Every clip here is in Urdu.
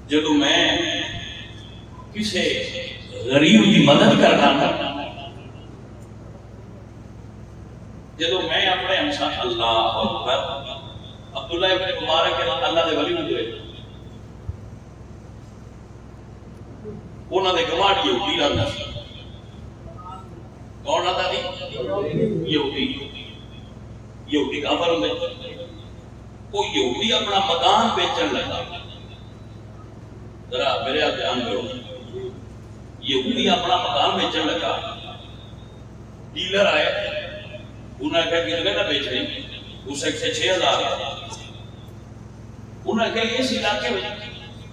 جدو میں کسی غریب کی مدد کرنا جدو میں اپنے انسان اللہ اکبر عبداللہ ابن مبارک اللہ دے ولی ہوئے انہوں نے گواڑ یہودی رہنا سی کون آتا تھی یہودی کافر ہوندے وہ یہودی اپنا مکان بیچن لگا ذرا میرے آپ دھیان کرو یہودی اپنا مکان بیچن لگا ڈیلر آئے انہوں نے کہا کہ نہ بیچ رہے اس ایک سے 6,000 انہوں نے کہا اس علاقے میں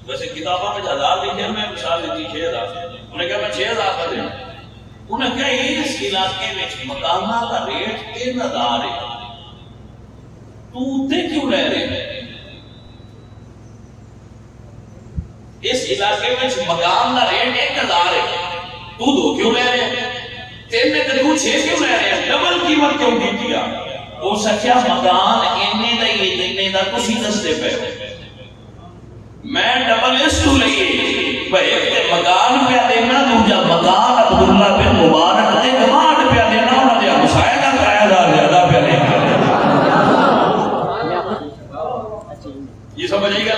ویسے کتابوں میں 1,000 لکھے میں مثال دیتی 6,000 انہوں نے کہا میں 6,000 کا دیں انہوں نے کہا اس علاقے میں مکانہ کا ریٹ 3,000 ہے تو اتنے کیوں رہ رہے ہیں اس علاقے میں مکان کا ریٹ 1,000 ہے تو 2 کیوں رہ رہے ہیں 3 میں تو 6 کیوں رہ رہے ہیں ڈبل قیمت کیوں دی دیا وہ سچا مکان اننے دا یہ دینے دا کسی دستے پہ میں ڈبل اس تو لئیے بھائی ایک مکان پہ دینا دوجا مکان عبداللہ بن مبارک دے گماٹ پہ دینا انہوں نے مسائل کا کرایہ دار زیادہ پہ دینا یہ سمجھ آئی گا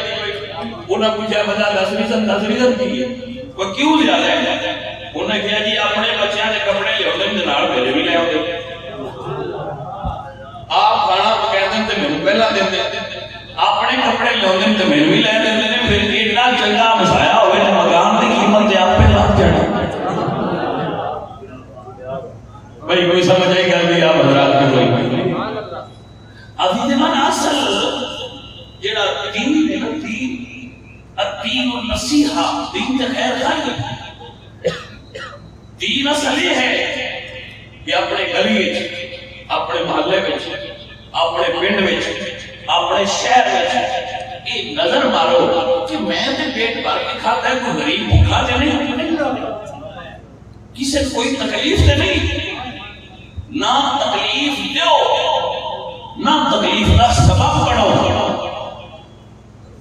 انہوں نے پوچھا بتا 10 ریزن کی ہے وہ کیوں زیادہ ہے انہوں نے کہا جی اپنے بچیاں نے کپڑے لے ہوتے ہیں جنال میرے بھی لے ہوتے ہیں آپ کھانا پکاتے ہیں تو میں پہلا دیتے ہیں اپنے کپڑے لے ہوتے ہیں تو میں بھی لے دیتے ہیں پھر اتنا چنگا مسایا ہوئے تو مکان کی قیمت دے آپ پہ لگ جانا بھائی کوئی سمجھ آئی گا بھی آپ حضرات کے کوئی عزیز من اصل جڑا دین ہے الدین النصیحہ دین تے خیر خائی دین اصل یہ ہے کہ اپنے گلی اپنے محلے اپنے پنڈ اپنے شہر یہ نظر مارو کہ میں تے پیٹ بھر کے کھاتا ہے کوئی غریب بھوکا تے نہیں کسی کوئی تکلیف تے نہیں نہ تکلیف دیو نہ تکلیف کا سبب بنو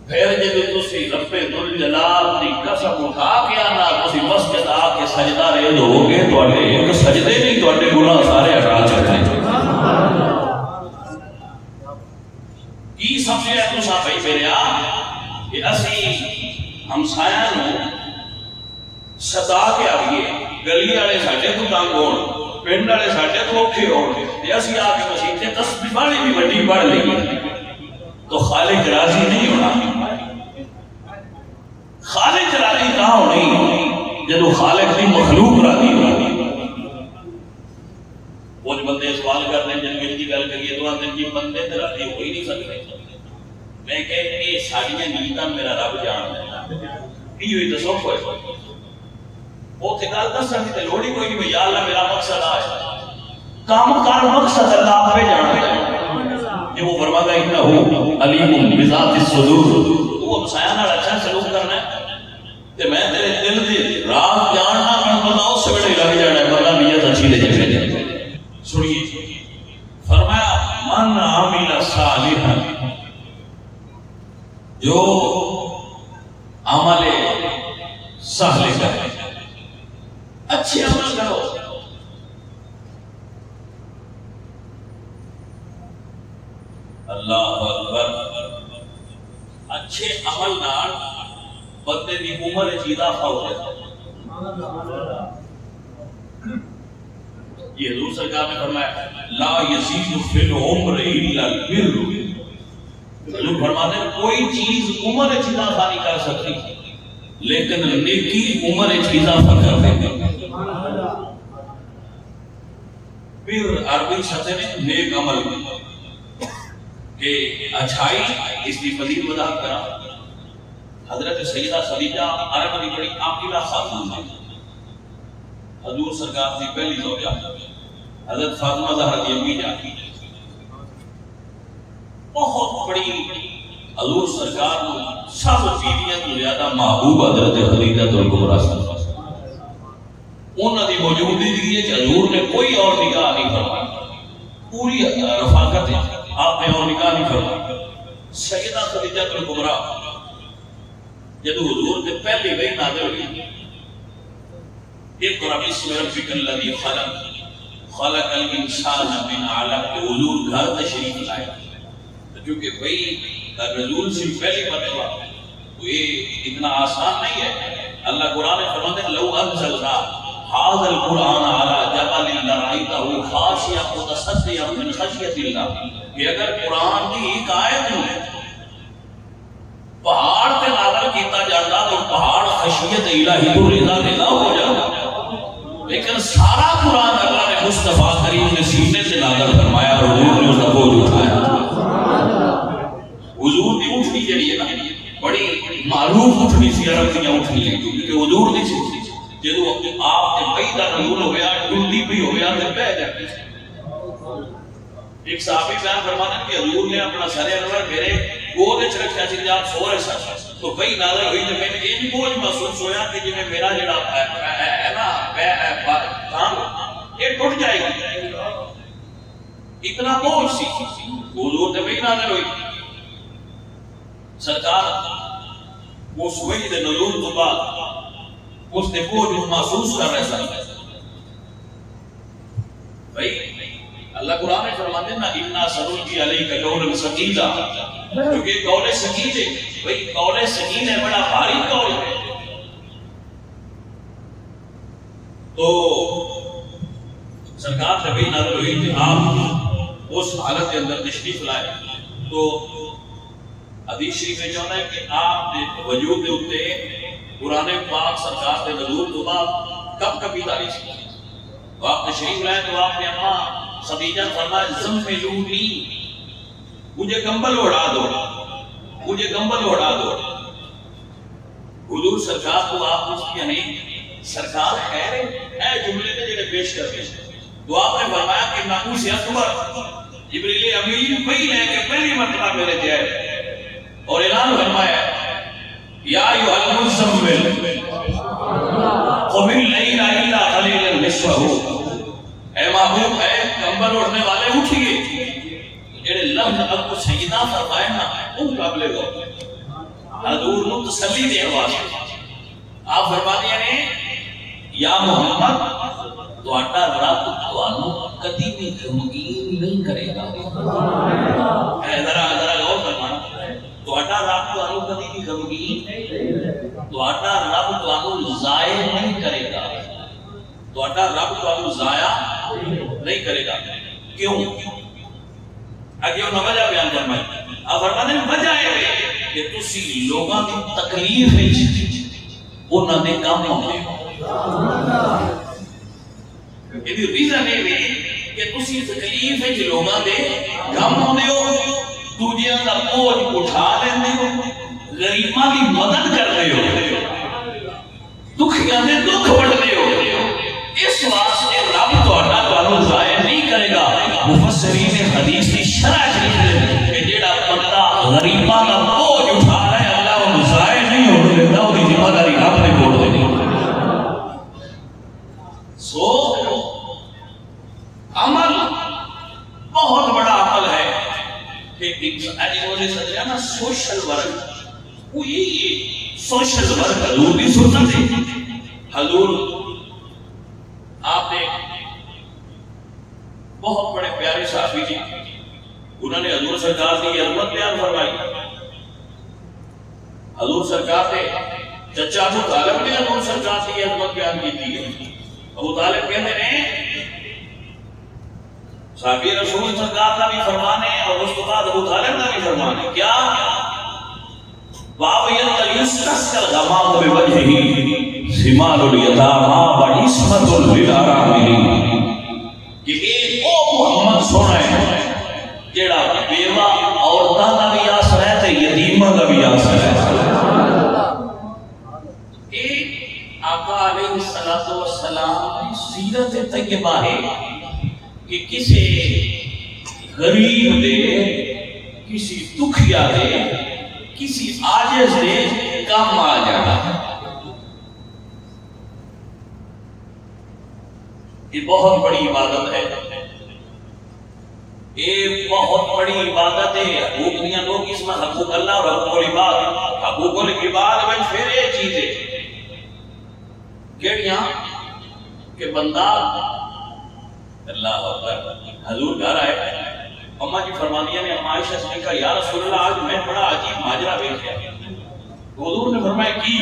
پھر جب تسی رب ذوالجلال دی قسم اٹھا کے آنا تسی مسجد آ کے سجدہ ریز ہو گے تو ایک سجدے نہیں تو گناہ سارے ہٹا چکے کی سمجھے تو سا بھائی میرے کہ اسی ہمسایاں نو سدا کے آئیے گلی والے ساڈے تو تنگ ہون پنڈ والے ساڈے تو اوکھے ہون تے اسی آ کے مسجد تے تسبیح والی بھی وڈی پڑھ لئیے تو خالق راضی نہیں ہونا خالق راضی کہاں ہونی جدو خالق نہیں مخلوق راضی ہونی وہ جو بندے سوال کرتے ہیں جن کی گل کریے تو آتے ہیں کہ بندے تو راضی ہو ہی نہیں سکتے میں کہ یہ ساڑیاں نیتاں میرا رب جان ہے یہ ہوئی دسو کوئی وہ تھے گل دس سکتے تے لوڑی کوئی نہیں یا اللہ میرا مقصد آئے کام کار مقصد اللہ پہ جان ہے یہ وہ فرماتا ہے انہو علیم بذات الصدور تو وہ مسائل نال اچھا سلوک کرنا ہے کہ میں تیرے دل دی رات جاننا میں پتا اس سے بڑے لگ جانا ہے بندہ نیت اچھی لے جائے سنیے فرمایا من عامل صالحا جو عمل صالح کرے اچھے عمل کرو اللہ اکبر اچھے عمل نال بندے دی عمر اضافہ ہو جاتا ہے یہ حضور سرکار نے فرمایا لا یزید فی العمر الا البر حضور فرماتے ہیں کوئی چیز عمر اضافہ نہیں کر سکتی لیکن نیکی عمر اضافہ کر دیتی پھر عربی شتے نے نیک عمل کہ اچھائی اس کی فضیلت وضاحت کرا حضرت سیدہ خدیجہ عرب کی بڑی عاقلہ خاتون ہے حضور سرکار کی پہلی زوجہ حضرت فاطمہ زہرا کی امی جان بہت بڑی حضور سرکار سب بیویاں تو زیادہ محبوب حضرت خدیجہ کبریٰ انہوں نے موجودگی ہے کہ حضور نے کوئی اور نکاح نہیں فرمایا پوری رفاقت ہے آپ نے اور نکاح نہیں فرمایا سیدہ خدیجہ کبریٰ جب حضور نے پہلی وحی نازل ہوئی اقرأ باسم ربک الذی خلق خلق الانسان من علق، حضور گھر تشریف لائے کیونکہ وحی نزول سے پہلی مرتبہ تو یہ اتنا آسان نہیں ہے۔ اللہ قرآن میں فرماتے ہیں لو انزلنا هذا القرآن على جبل لرأيته خاشعا متصدعا من خشیۃ اللہ، کہ اگر قرآن کی ایک آیت پہاڑ تے نازل کیتا جاتا تو پہاڑ خشیت الہی تو رضا ہو جاتا، لیکن سارا قرآن اللہ نے مصطفیٰ کریم کے سینے سے نازل فرمایا اور حضور نے اس کا بوجھ اٹھایا۔ حضور کی اٹھنی جڑی ہے نا بڑی معروف اٹھنی سی، عرب دیاں اٹھنی ہے کیونکہ حضور نہیں سی جدو آپ نے وحی دا نزول ہویا ڈلدی بھی ہویا تے بہ جاتی۔ ایک صحابی بیان فرماتے ہیں کہ حضور نے اپنا سر انور میرے گود وچ رکھیا سی جب سو رہے سن تو وحی نازل ہوئی تے میں نے یہ بوجھ محسوس ہویا کہ جویں میرا جڑا ہے نا کام یہ ٹوٹ جائے گا، اتنا بوجھ سی۔ حضور تے وحی نازل ہوئی، سرکار اس وحی دے نزول تو بعد اس نے بوجھ محسوس کر رہے سن۔ بھائی اللہ قرآن میں فرماتے ہیں نا اِنَّا سَنُلْقِي عَلَيْكَ قَوْلًا ثَقِيلًا، کیونکہ قول ثقیل ہے، بھائی قول ثقیل ہے، بڑا بھاری قول ہے۔ تو سرکار نبی نازل ہوئی تھی، آپ اس حالت کے اندر تشریف لائے تو حدیث شریف میں چاہتا ہے کہ آپ نے وجود کے اوپر قرآن پاک سرکار کے نزول تو بعد کب کبھی تاریخ کی تو آپ تشریف لائے تو آپ نے اماں خدیجہ فرمایا زملونی، مجھے کمبل اڑا دو، مجھے کمبل اڑا دو۔ حضور سرکار کو آپ اس یعنی سرکار خیر ہے جملے میں جنہیں پیش کرتے ہیں تو آپ نے فرمایا کہ ناموس اکبر جبریل امین وہی لے کے پہلی مرتبہ میرے جائے اور اعلان فرمایا یا ایھا المزمل قم اللیل الا قلیلا نصفہ، اے محبوب اے کمبل اوڑھنے والے اٹھئے۔ جڑے لفظ اب سیدہ فرمائے نا ان قابل غور حضور نو تسلی دے واسطے آپ فرماتے ہیں یا محمد تہاڈا رب تانوں کدی بھی غمگین نہیں کرے گا۔ اے ذرا غور فرمانا، تہاڈا رب تانوں کدی بھی غمگین، تہاڈا رب تانوں ضائع نہیں کرے گا، تہاڈا رب تانوں ضائع نہیں کرے گا۔ کیوں؟ اگے انہاں وجہ بیان فرمائی، آپ فرماتے ہیں وجہ ہے کہ تسی لوگاں دی تکلیف وچ انہاں دے کام آؤندے ہو۔ یہ ریزن ہے کہ تسی تکلیف وچ لوگاں دے کام آؤندے ہو، دوجیاں دا بوجھ اٹھا لیندے ہو، غریباں دی مدد کردے ہو، دکھیاں دے دکھ وڈدے ہو، اس واسطے رب تہاڈا تانوں ضائع نہیں کرے گا۔ مفسرین حدیث کی شرح کرتے کہ جڑا بندہ غریباں دا بوجھ اٹھا رہا ہے اللہ انہوں ضائع نہیں ہونے دیتا، وہ ذمہ داری رب نے چھوڑ دینی۔ سو عمل بہت بڑا عمل ہے کہ انہوں نے نا سوشل ورک، وہ یہ سوشل ورک حضور بھی سننا تھے۔ حضور آپ نے بہت بڑے پیارے صحابی جی انہوں نے حضور سرکار کی عظمت بیان فرمائی۔ حضور سرکار نے چچا ابو طالب نے حضور سرکار کی عظمت بیان کی تھی۔ ابو طالب کہتے ہیں صحابی رسول سرکار کا بھی فرمان ہے اور اس کے بعد ابو طالب کا بھی فرمان ہے، کیا باب یستسقى الغمام بوجهه ثمار الیتامی وعصمۃ للارامل، کہ ایک او محمد سونا ہے جیڑا بیوہ عورتاں دا بھی آسرا ہے تے یتیماں دا بھی آسرا ہے۔ ایک آقا علیہ السلام کی سیرت طیبہ ہے کہ کسی غریب دے، کسی دکھیا دے، کسی عاجز دے کام آ جانا۔ یہ بہت بڑی عبادت ہے، یہ بہت بڑی عبادت ہے۔ حقوق دیاں دو قسم، حقوق اللہ اور حقوق العباد۔ حقوق العباد میں کیڑیاں کہ بندہ اللہ اکبر حضور گھر آئے، اماں جی فرمانیاں نے، اماں عائشہ سے کہا یا رسول اللہ آج میں بڑا عجیب ماجرا دیکھا۔ حضور نے فرمایا کی؟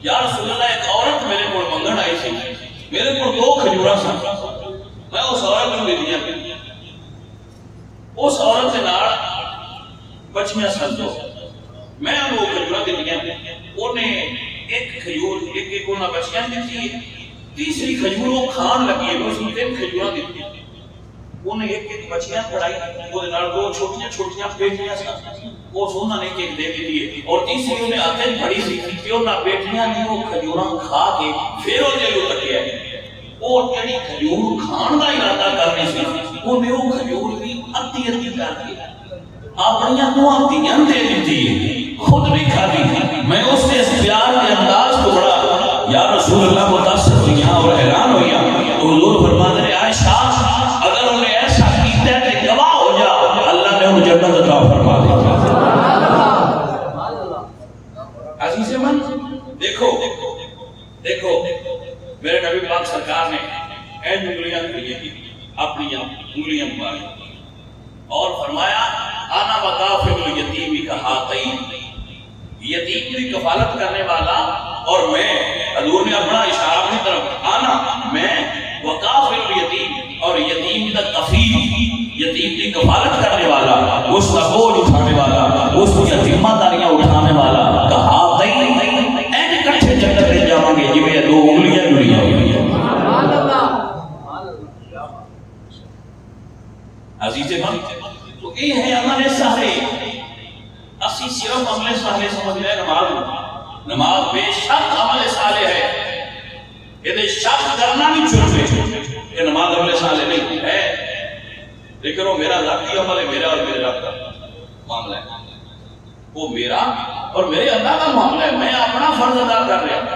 یا رسول اللہ ایک عورت میرے کو منگن آئی سی، میرے کو 2 کھجورا سن، میں اس عورت کو دے دیا، اس عورت سے نال بچیاں سن 2، میں وہ کھجورا دے دیا، انہیں ایک کھجور ایک انہیں بچیاں دیتی، تیسری کھجور وہ کھان لگی ہے، اس نے 3 کھجورا دیتی، انہیں ایک بچیاں پڑھائی، وہ نال 2 چھوٹیاں بیٹیاں سن، وہ سونا نے ایک دے دیئے، اور تیسری انہیں آتے پڑھی سی کہ انہیں بیٹیاں نے وہ کھجوراں کھا کے پھر وہ جلو تکیا ہے، اور جڑی کھجور کھان دا ارادہ کرنی سی انہیں وہ کھجور بھی ادھی کر دی، اپنیاں 2 دیاں دے دیتی ہے، خود بھی کھا دی۔ میں اس کے اس پیار کے انداز کو بڑا یا رسول اللہ متاثر ہوئیاں اور حیران ہوئیاں، تو حضور فرماتے ہیں عائشہ اگر انہیں ایسا کیتا ہے کہ گواہ ہو جا، اللہ نے انہیں جنت عطا فرما دی۔ عزیز من دیکھو میرے نبی پاک سرکار نے این انگلیاں کی اپنی انگلیاں مبارک اور فرمایا آنا وکافل الیتیم کہاتین، یتیم کی کفالت کرنے والا، اور میں حضور نے اپنا اشارہ اپنی طرف، آنا میں وکافل الیتیم، اور یتیم کا کفیل، یتیم کی کفالت کرنے والا، اس کا بوجھ اٹھانے والا، اس کی یتیمہ داریاں اٹھانے والا، کہاتین این کٹھے جنت لے جاؤں گے جی میں 2 انگلیاں جڑیاں ہوئی۔ عزیز من تو یہ ہے عمل صالح، اسی صرف عمل صالح سمجھ لیں نماز بے شک عمل صالح ہے، یہ شک کرنا نہیں چھوڑے کہ نماز عمل صالح نہیں ہے، لیکن وہ میرا ذاتی عمل ہے، میرا اور میرے رب کا معاملہ ہے، وہ میرا اور میرے اللہ کا معاملہ ہے، میں اپنا فرض ادا کر رہا ہوں،